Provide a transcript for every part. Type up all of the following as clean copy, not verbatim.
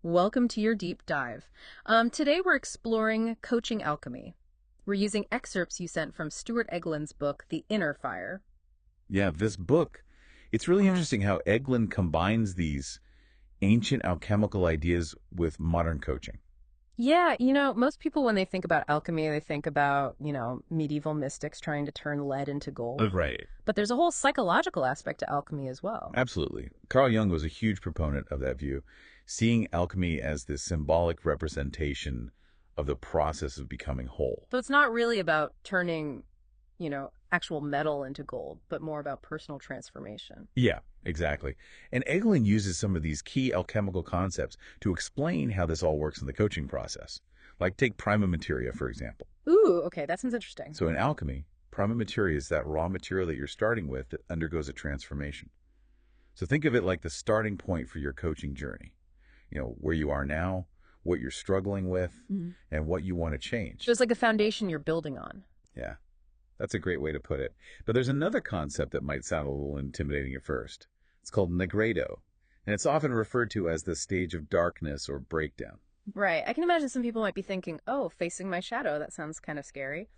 Welcome to your deep dive. Today we're exploring coaching alchemy. We're using excerpts you sent from Stuart Eglin's book, The Inner Fire. Yeah, this book, it's really interesting how Eglin combines these ancient alchemical ideas with modern coaching. Yeah, most people when they think about alchemy, they think about, medieval mystics trying to turn lead into gold. Right. But there's a whole psychological aspect to alchemy as well. Absolutely. Carl Jung was a huge proponent of that view, seeing alchemy as this symbolic representation of the process of becoming whole. So it's not really about turning, actual metal into gold, but more about personal transformation. Yeah, exactly. And Eglin uses some of these key alchemical concepts to explain how this all works in the coaching process. Like take prima materia, for example. Ooh, okay, that sounds interesting. So in alchemy, prima materia is that raw material that you're starting with that undergoes a transformation. So think of it like the starting point for your coaching journey. Where you are now, what you're struggling with, Mhm. and what you want to change. So it's like a foundation you're building on. Yeah, that's a great way to put it. But there's another concept that might sound a little intimidating at first. It's called negredo, and it's often referred to as the stage of darkness or breakdown. Right. I can imagine some people might be thinking, oh, facing my shadow, that sounds kind of scary.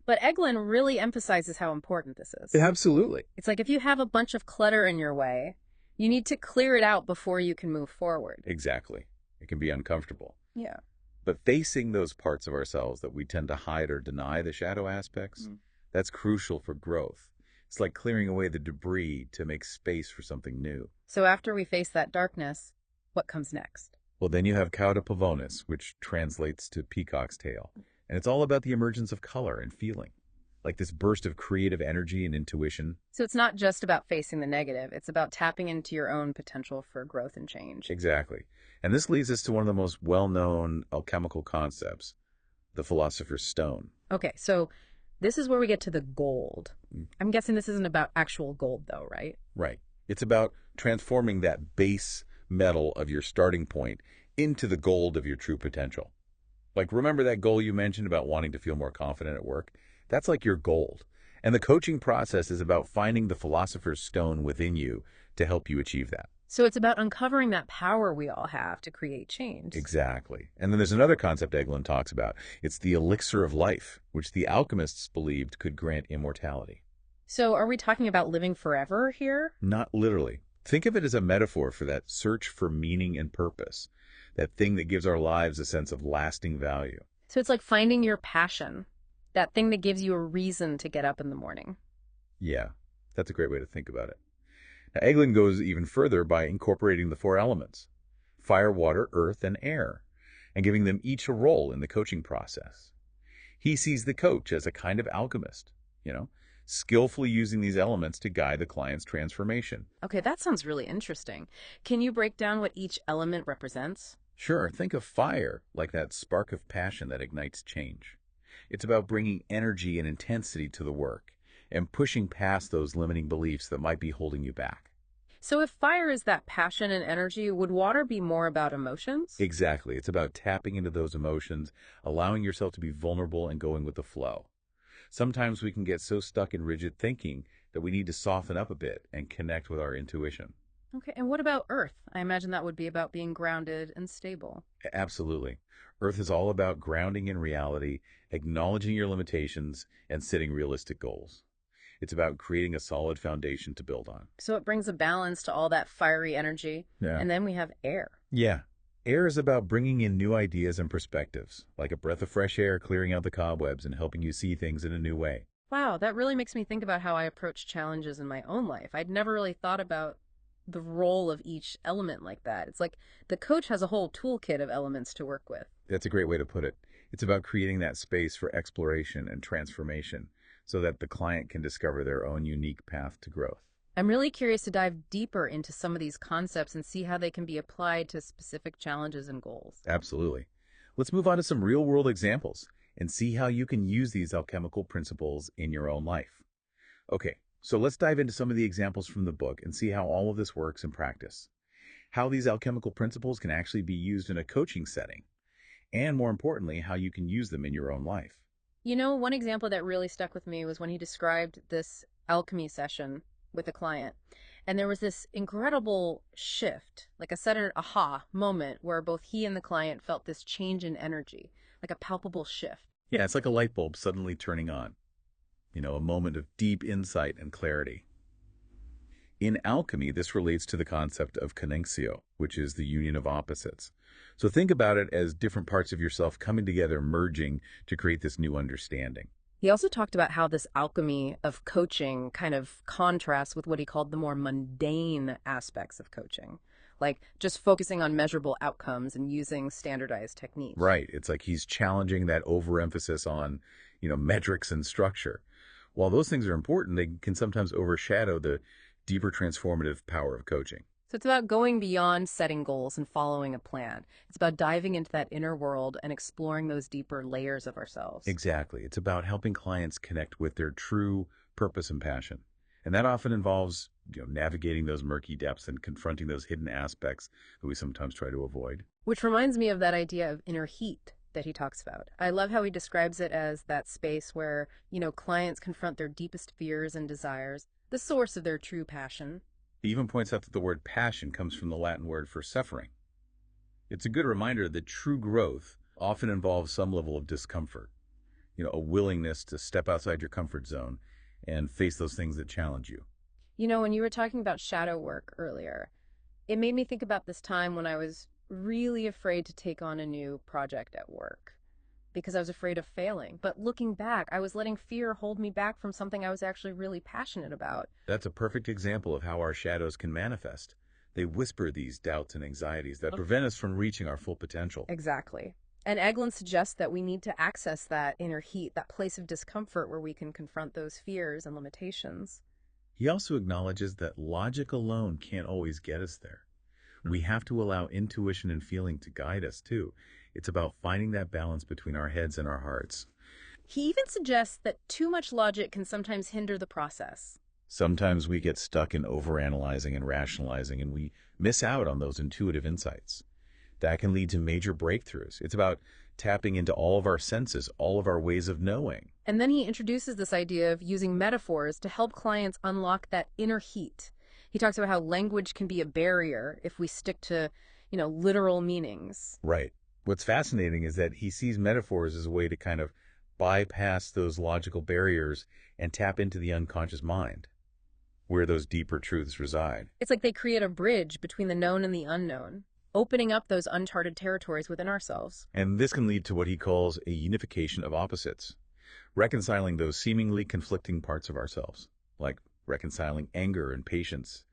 But Eglin really emphasizes how important this is. Absolutely. It's like if you have a bunch of clutter in your way, you need to clear it out before you can move forward. Exactly. It can be uncomfortable. Yeah. But facing those parts of ourselves that we tend to hide or deny, the shadow aspects, that's crucial for growth. It's like clearing away the debris to make space for something new. So after we face that darkness, what comes next? Well, then you have cauda pavonis, which translates to peacock's tail. And it's all about the emergence of color and feeling, like this burst of creative energy and intuition. So it's not just about facing the negative, it's about tapping into your own potential for growth and change. Exactly. And this leads us to one of the most well-known alchemical concepts, the philosopher's stone. Okay, so this is where we get to the gold. Mm. I'm guessing this isn't about actual gold, though, right? Right. It's about transforming that base metal of your starting point into the gold of your true potential. Like, remember that goal you mentioned about wanting to feel more confident at work? That's like your gold. And the coaching process is about finding the philosopher's stone within you to help you achieve that. So it's about uncovering that power we all have to create change. Exactly. And then there's another concept Eglin talks about. It's the elixir of life, which the alchemists believed could grant immortality. So are we talking about living forever here? Not literally. Think of it as a metaphor for that search for meaning and purpose, that thing that gives our lives a sense of lasting value. So it's like finding your passion, that thing that gives you a reason to get up in the morning. Yeah, that's a great way to think about it. Now, Eglin goes even further by incorporating the four elements, fire, water, earth, and air, and giving them each a role in the coaching process. He sees the coach as a kind of alchemist, skillfully using these elements to guide the client's transformation. Okay, that sounds really interesting. Can you break down what each element represents? Sure, think of fire like that spark of passion that ignites change. It's about bringing energy and intensity to the work and pushing past those limiting beliefs that might be holding you back. So if fire is that passion and energy, would water be more about emotions? Exactly. It's about tapping into those emotions, allowing yourself to be vulnerable and going with the flow. Sometimes we can get so stuck in rigid thinking that we need to soften up a bit and connect with our intuition. Okay, and what about earth? I imagine that would be about being grounded and stable. Absolutely. Earth is all about grounding in reality, acknowledging your limitations, and setting realistic goals. It's about creating a solid foundation to build on. So it brings a balance to all that fiery energy. Yeah. And then we have air. Yeah. Air is about bringing in new ideas and perspectives, like a breath of fresh air clearing out the cobwebs and helping you see things in a new way. Wow, that really makes me think about how I approach challenges in my own life. I'd never really thought about the role of each element like that. It's like the coach has a whole toolkit of elements to work with. That's a great way to put it. It's about creating that space for exploration and transformation so that the client can discover their own unique path to growth. I'm really curious to dive deeper into some of these concepts and see how they can be applied to specific challenges and goals. Absolutely. Let's move on to some real-world examples and see how you can use these alchemical principles in your own life. Okay, so let's dive into some of the examples from the book and see how all of this works in practice. How these alchemical principles can actually be used in a coaching setting, and more importantly, how you can use them in your own life. One example that really stuck with me was when he described this alchemy session with a client. And there was this incredible shift, like a sudden aha moment where both he and the client felt this change in energy, like a palpable shift. Yeah, it's like a light bulb suddenly turning on, a moment of deep insight and clarity. In alchemy, this relates to the concept of connexio, which is the union of opposites. So think about it as different parts of yourself coming together, merging to create this new understanding. He also talked about how this alchemy of coaching kind of contrasts with what he called the more mundane aspects of coaching, like just focusing on measurable outcomes and using standardized techniques. Right. It's like he's challenging that overemphasis on, metrics and structure. While those things are important, they can sometimes overshadow the deeper transformative power of coaching. So it's about going beyond setting goals and following a plan. It's about diving into that inner world and exploring those deeper layers of ourselves. Exactly. It's about helping clients connect with their true purpose and passion. And that often involves, navigating those murky depths and confronting those hidden aspects that we sometimes try to avoid. Which reminds me of that idea of inner heat that he talks about. I love how he describes it as that space where, clients confront their deepest fears and desires, the source of their true passion. He even points out that the word passion comes from the Latin word for suffering. It's a good reminder that true growth often involves some level of discomfort, a willingness to step outside your comfort zone and face those things that challenge you. When you were talking about shadow work earlier, it made me think about this time when I was really afraid to take on a new project at work because I was afraid of failing. But looking back, I was letting fear hold me back from something I was actually really passionate about. That's a perfect example of how our shadows can manifest. They whisper these doubts and anxieties that prevent us from reaching our full potential. Exactly. And Eglin suggests that we need to access that inner heat, that place of discomfort where we can confront those fears and limitations. He also acknowledges that logic alone can't always get us there. We have to allow intuition and feeling to guide us, too. It's about finding that balance between our heads and our hearts. He even suggests that too much logic can sometimes hinder the process. Sometimes we get stuck in overanalyzing and rationalizing, and we miss out on those intuitive insights. That can lead to major breakthroughs. It's about tapping into all of our senses, all of our ways of knowing. And then he introduces this idea of using metaphors to help clients unlock that inner heat. He talks about how language can be a barrier if we stick to, literal meanings. Right. What's fascinating is that he sees metaphors as a way to kind of bypass those logical barriers and tap into the unconscious mind, where those deeper truths reside. It's like they create a bridge between the known and the unknown, opening up those uncharted territories within ourselves. And this can lead to what he calls a unification of opposites, reconciling those seemingly conflicting parts of ourselves, like reconciling anger and patience,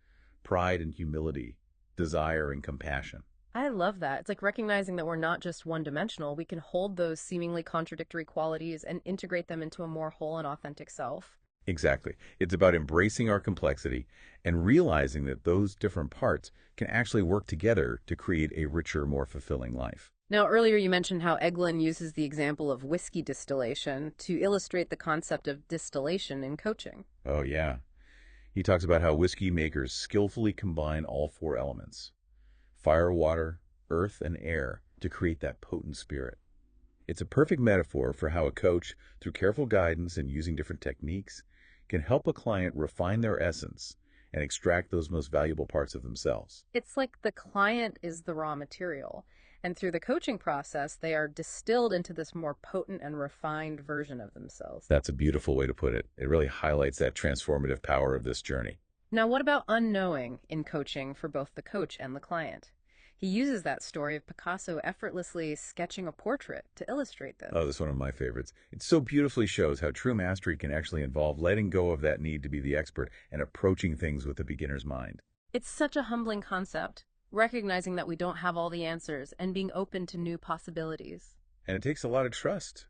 pride and humility, desire and compassion. I love that. It's like recognizing that we're not just one-dimensional. We can hold those seemingly contradictory qualities and integrate them into a more whole and authentic self. Exactly. It's about embracing our complexity and realizing that those different parts can actually work together to create a richer, more fulfilling life. Now, earlier you mentioned how Eglin uses the example of whiskey distillation to illustrate the concept of distillation in coaching. Oh, yeah. He talks about how whiskey makers skillfully combine all four elements, fire, water, earth, and air, to create that potent spirit. It's a perfect metaphor for how a coach, through careful guidance and using different techniques, can help a client refine their essence and extract those most valuable parts of themselves. It's like the client is the raw material, and through the coaching process, they are distilled into this more potent and refined version of themselves. That's a beautiful way to put it. It really highlights that transformative power of this journey. Now, what about unknowing in coaching for both the coach and the client? He uses that story of Picasso effortlessly sketching a portrait to illustrate this. Oh, this is one of my favorites. It so beautifully shows how true mastery can actually involve letting go of that need to be the expert and approaching things with a beginner's mind. It's such a humbling concept, recognizing that we don't have all the answers and being open to new possibilities. And it takes a lot of trust.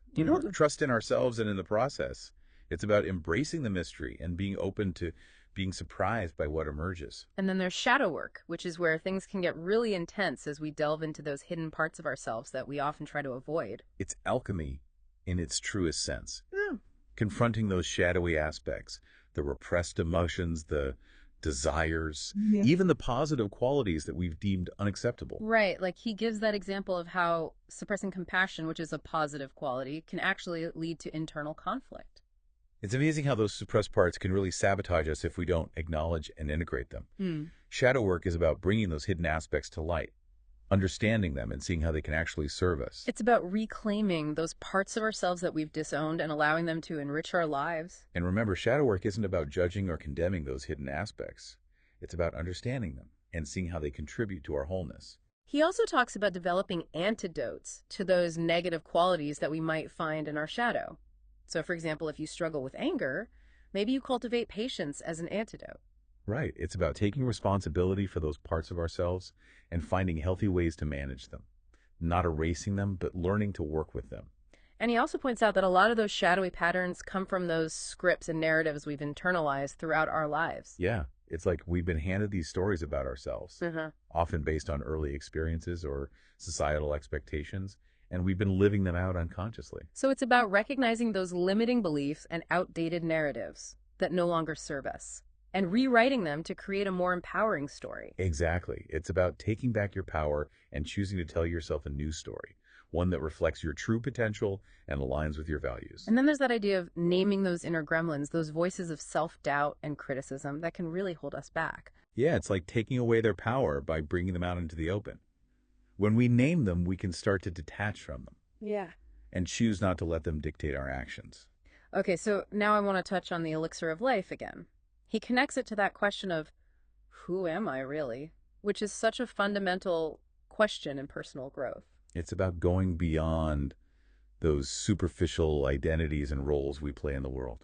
Trust in ourselves and in the process. It's about embracing the mystery and being open to being surprised by what emerges. And then there's shadow work, which is where things can get really intense as we delve into those hidden parts of ourselves that we often try to avoid. It's alchemy in its truest sense. Yeah. Confronting those shadowy aspects, the repressed emotions, the desires, even the positive qualities that we've deemed unacceptable. Right, like he gives that example of how suppressing compassion, which is a positive quality, can actually lead to internal conflict. It's amazing how those suppressed parts can really sabotage us if we don't acknowledge and integrate them. Hmm. Shadow work is about bringing those hidden aspects to light, understanding them, and seeing how they can actually serve us. It's about reclaiming those parts of ourselves that we've disowned and allowing them to enrich our lives. And remember, shadow work isn't about judging or condemning those hidden aspects. It's about understanding them and seeing how they contribute to our wholeness. He also talks about developing antidotes to those negative qualities that we might find in our shadow. So, for example, if you struggle with anger, maybe you cultivate patience as an antidote. Right. It's about taking responsibility for those parts of ourselves and finding healthy ways to manage them. Not erasing them, but learning to work with them. And he also points out that a lot of those shadowy patterns come from those scripts and narratives we've internalized throughout our lives. Yeah, it's like we've been handed these stories about ourselves, Uh-huh. often based on early experiences or societal expectations, and we've been living them out unconsciously. So it's about recognizing those limiting beliefs and outdated narratives that no longer serve us and rewriting them to create a more empowering story. Exactly. It's about taking back your power and choosing to tell yourself a new story, one that reflects your true potential and aligns with your values. And then there's that idea of naming those inner gremlins, those voices of self-doubt and criticism that can really hold us back. Yeah, it's like taking away their power by bringing them out into the open. When we name them, we can start to detach from them Yeah. and choose not to let them dictate our actions. Okay, so now I want to touch on the elixir of life again. He connects it to that question of, who am I really? Which is such a fundamental question in personal growth. It's about going beyond those superficial identities and roles we play in the world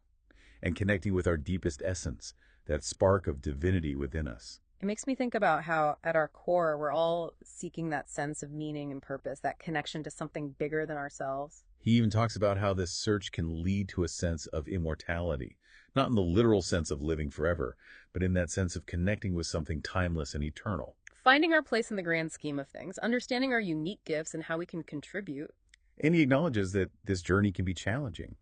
and connecting with our deepest essence, that spark of divinity within us. It makes me think about how, at our core, we're all seeking that sense of meaning and purpose, that connection to something bigger than ourselves. He even talks about how this search can lead to a sense of immortality, not in the literal sense of living forever, but in that sense of connecting with something timeless and eternal. Finding our place in the grand scheme of things, understanding our unique gifts and how we can contribute. And he acknowledges that this journey can be challenging.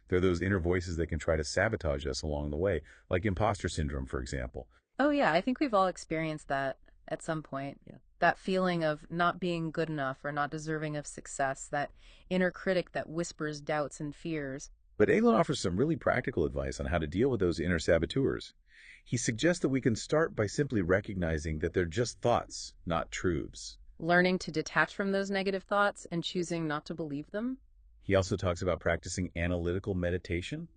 There are those inner voices that can try to sabotage us along the way, like imposter syndrome, for example. Oh, yeah, I think we've all experienced that at some point. Yeah. That feeling of not being good enough or not deserving of success, that inner critic that whispers doubts and fears. But Eglin offers some really practical advice on how to deal with those inner saboteurs. He suggests that we can start by simply recognizing that they're just thoughts, not truths. Learning to detach from those negative thoughts and choosing not to believe them. He also talks about practicing analytical meditation,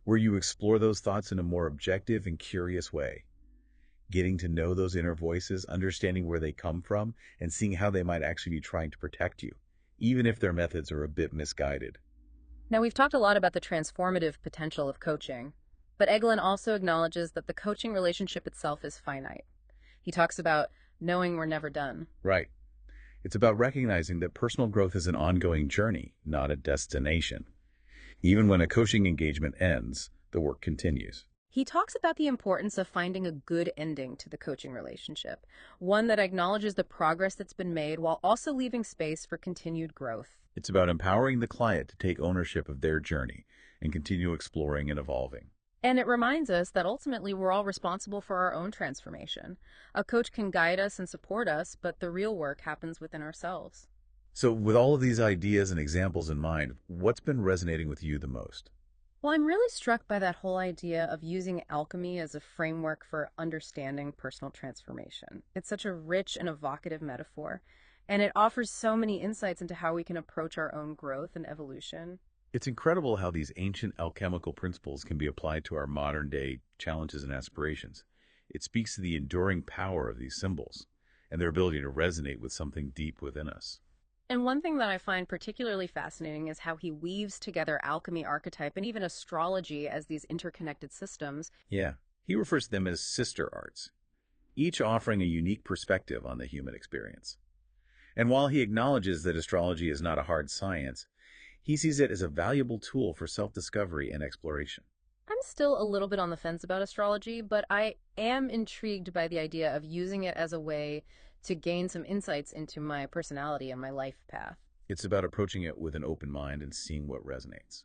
where you explore those thoughts in a more objective and curious way. Getting to know those inner voices, understanding where they come from, and seeing how they might actually be trying to protect you, even if their methods are a bit misguided. Now, we've talked a lot about the transformative potential of coaching, but Eglin also acknowledges that the coaching relationship itself is finite. He talks about knowing we're never done. Right. It's about recognizing that personal growth is an ongoing journey, not a destination. Even when a coaching engagement ends, the work continues. He talks about the importance of finding a good ending to the coaching relationship, one that acknowledges the progress that's been made while also leaving space for continued growth. It's about empowering the client to take ownership of their journey and continue exploring and evolving. And it reminds us that ultimately we're all responsible for our own transformation. A coach can guide us and support us, but the real work happens within ourselves. So with all of these ideas and examples in mind, what's been resonating with you the most? Well, I'm really struck by that whole idea of using alchemy as a framework for understanding personal transformation. It's such a rich and evocative metaphor, and it offers so many insights into how we can approach our own growth and evolution. It's incredible how these ancient alchemical principles can be applied to our modern-day challenges and aspirations. It speaks to the enduring power of these symbols and their ability to resonate with something deep within us. And one thing that I find particularly fascinating is how he weaves together alchemy archetype and even astrology as these interconnected systems. Yeah, he refers to them as sister arts, each offering a unique perspective on the human experience. And while he acknowledges that astrology is not a hard science, he sees it as a valuable tool for self-discovery and exploration. I'm still a little bit on the fence about astrology, but I am intrigued by the idea of using it as a way to gain some insights into my personality and my life path. It's about approaching it with an open mind and seeing what resonates.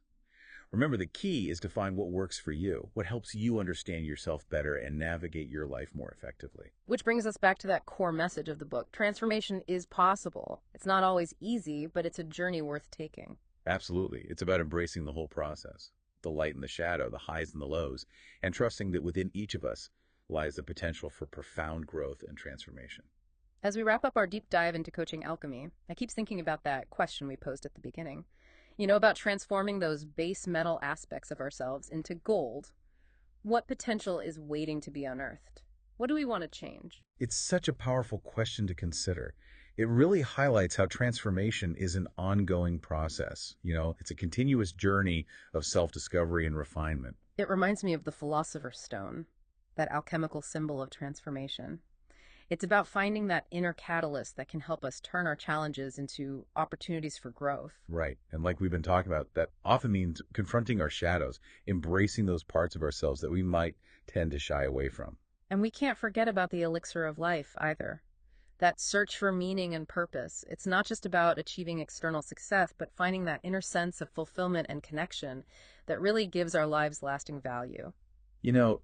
Remember, the key is to find what works for you, what helps you understand yourself better and navigate your life more effectively. Which brings us back to that core message of the book. Transformation is possible. It's not always easy, but it's a journey worth taking. Absolutely. It's about embracing the whole process. the light and the shadow, the highs and the lows, and trusting that within each of us lies the potential for profound growth and transformation. As we wrap up our deep dive into coaching alchemy, I keep thinking about that question we posed at the beginning. About transforming those base metal aspects of ourselves into gold. What potential is waiting to be unearthed? What do we want to change? It's such a powerful question to consider. It really highlights how transformation is an ongoing process. It's a continuous journey of self-discovery and refinement. It reminds me of the Philosopher's Stone, that alchemical symbol of transformation. It's about finding that inner catalyst that can help us turn our challenges into opportunities for growth. Right. And like we've been talking about, that often means confronting our shadows, embracing those parts of ourselves that we might tend to shy away from. And we can't forget about the elixir of life either. That search for meaning and purpose. It's not just about achieving external success, but finding that inner sense of fulfillment and connection that really gives our lives lasting value. You know,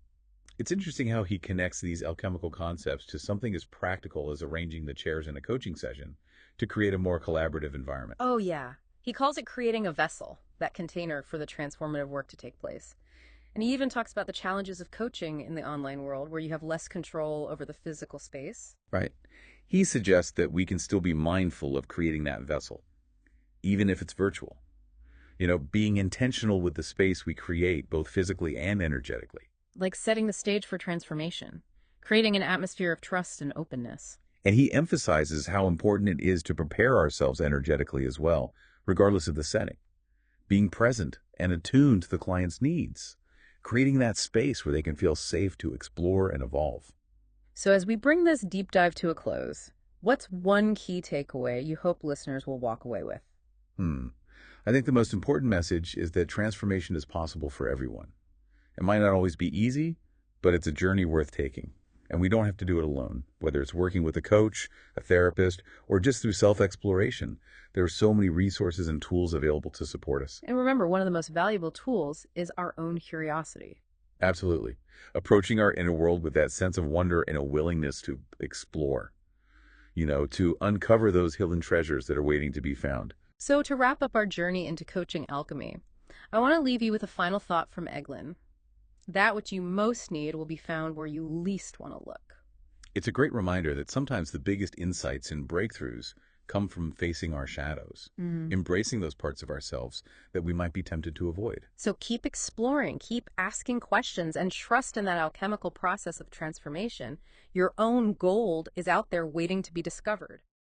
it's interesting how he connects these alchemical concepts to something as practical as arranging the chairs in a coaching session to create a more collaborative environment. Oh, yeah. He calls it creating a vessel, that container for the transformative work to take place. And he even talks about the challenges of coaching in the online world where you have less control over the physical space. Right. He suggests that we can still be mindful of creating that vessel, even if it's virtual. Being intentional with the space we create, both physically and energetically. Like setting the stage for transformation, creating an atmosphere of trust and openness. And he emphasizes how important it is to prepare ourselves energetically as well, regardless of the setting. Being present and attuned to the client's needs, creating that space where they can feel safe to explore and evolve. So as we bring this deep dive to a close, what's one key takeaway you hope listeners will walk away with? I think the most important message is that transformation is possible for everyone. It might not always be easy, but it's a journey worth taking. And we don't have to do it alone. Whether it's working with a coach, a therapist, or just through self-exploration, there are so many resources and tools available to support us. And remember, one of the most valuable tools is our own curiosity. Absolutely. Approaching our inner world with that sense of wonder and a willingness to explore, to uncover those hidden treasures that are waiting to be found. So to wrap up our journey into coaching alchemy, I want to leave you with a final thought from Eglin. That which you most need will be found where you least want to look. It's a great reminder that sometimes the biggest insights and breakthroughs come from facing our shadows, embracing those parts of ourselves that we might be tempted to avoid. So keep exploring, keep asking questions, and trust in that alchemical process of transformation. Your own gold is out there waiting to be discovered.